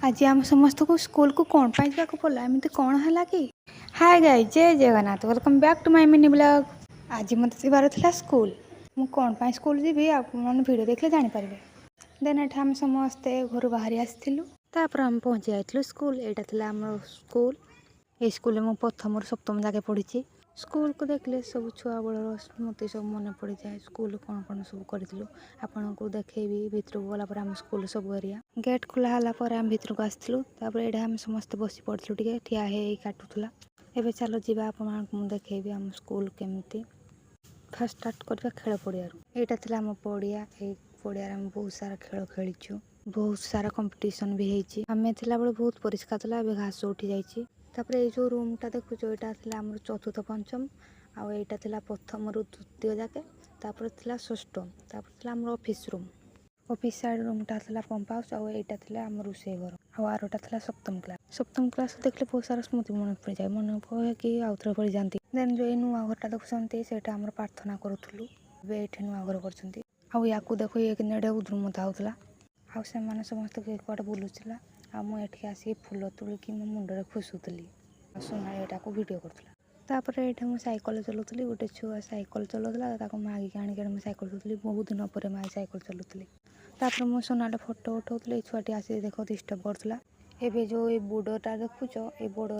आज आम समस्त को स्कूल को कौन पाई जाको पड़ा एमती कौन है कि हाय गाइस जय Jagannath welcome back to my mini blog. आज मत जीवार था स्कूल मु कौन पाई स्कूल जीवी आप वीडियो देखले जानि पारिबे। देन एठा हम समस्ते घर बाहरी आसिथिलु तापर हम पहुंची आइथिलु स्कूल। एटा थिला हमर स्कूल। ए स्कूल में प्रथम सप्तम जाके पढ़ी। स्कूल को देखले सब छुआ बड़र स्मृति सब मन पड़ जाए। स्कूल कौन कौन सब करूँ आपन को देखी भितर को गला आम स्कूल सब एरिया गेट खोला है आम भितर को आसलु। एडा आम समस्त बसी पड़ू टे ठिया काटुला। एबे चलो जीवा आपन देखेबी आम स्कूल केमती। फास्ट स्टार्ट करवा खेल पड़िया एटा थिला आम पड़िया। ए पड़िया आम बहुत सारा खेल खेलीचु। बहुत सारा कंपटीशन भी होती। आम थिला बेले बहुत परिष्कार था। एबे घास उठी जाइए। तापर ये जो रूम टा देखुच यहाँ आम चतुर्थ पंचम आईटा थिला प्रथम रु द्वितीय जाके तापर थिला षष्ठ तापर थिला आम office room. Office side room टा थिला पंप हाउस आईटा थिला आम रोषे घर आरोटा थिला सप्तम क्लास। सप्तम क्लास देखले बहुत सारा स्मृति मन पड़ जाए। मन पड़े कि आउ थे पड़ जाती। देन जो नुआ घरटा देखुं से प्रार्थना करूँ। ये नुआ घर कर देखो ये कि उद्रुमता होता आउ से समस्त कड़े बुलूला आठी आसिक फुल तुलिकी मो मुंडे खुशुली सुना यहाँ को भिड करूला। तापर ये मुझे साइकिल चलाऊली गोटे छुआ साइकिल चलाऊला मागिक आनिक साइकिल चलाऊली। बहुत दिन पर साइकिल चलाऊली। तापर मो सोनाटे फोटो उठाऊली। छुआटी आसिक देख डिस्टर्ब करूला। एबे जो ये बोर्डटा देखुच ये बोर्ड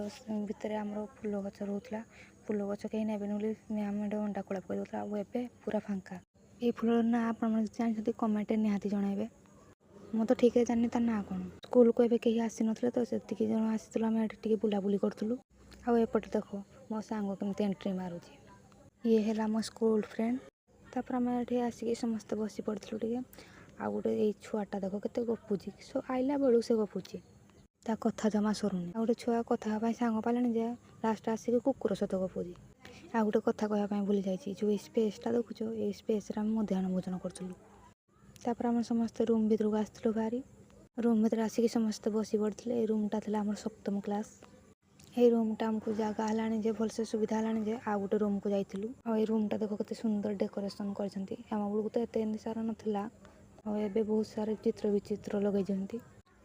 भितर आम फुल गच रोला। फुल गच कहीं नेबे बोली मैम अंडा कला पकड़ा एबे पूरा फांका। ये फुल ना आप जानते कमेंट निहाती जनइबे। मु तो ठीक है जानी ता ना कौन। स्कूल को कहीं आसी ना तो से जन आसी आम ये बुलाबुली करूँ। आउपटे देख मो सांग केमती एंट्री मारूची। ये है मो स्कूल फ्रेंड। तापर आम ये आसिक समस्त बसी पड़ू टे आ गोटे ये छुआटा देख के गपुची सो आइला बेलू से गपुची ता कथा जमा सरुनी। आ गोटे छुआ कथा सांग पालानी जे लास्ट आसिक कुकुर सहित गपुची। आ गोटे कथा कहवाई भूली जाइए। जो स्पेसटा देखुच ये स्पेस मध्याह्न भोजन करूँ। तापर आम समस्त रूम भीतर को आसलु बाहरी। रूम भीतर आसिक समस्त बसी पड़ते। रूमटा था आम सप्तम क्लास। ये रूमटा आमको जगह है भलसे सुविधा है आ गोटे रूम को जाइलु। ये रूमटा देख के सुंदर डेकोरेशन कर आम बेलू तो एत सारा नाला एबे बहुत सारे चित्र विचित्र लगे।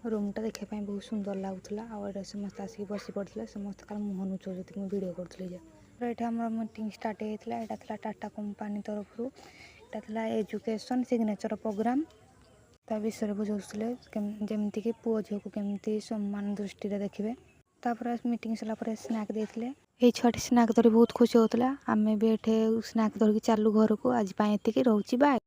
रूमटा देखापी बहुत सुंदर लगुला। आठ समस्त आसिक बसी पड़ते समस्त मुह नुचौती मुझे भिड करूँ। ये मीटिंग स्टार्ट होता है। यहाँ टाटा कंपानी तरफ यहाँ एजुकेशन सिग्नेचर प्रोग्राम ता विषय बुझाऊे जमती कि पुओ झील को केमती सम्मान दृष्टि देखिए। तापर मीटिंग सरला स्नाक देते। ये छुआटी स्नाक धरी बहुत खुशी होता। आम भी ये स्नाक धरिकी चालू घर को आज ये रोचे बाय।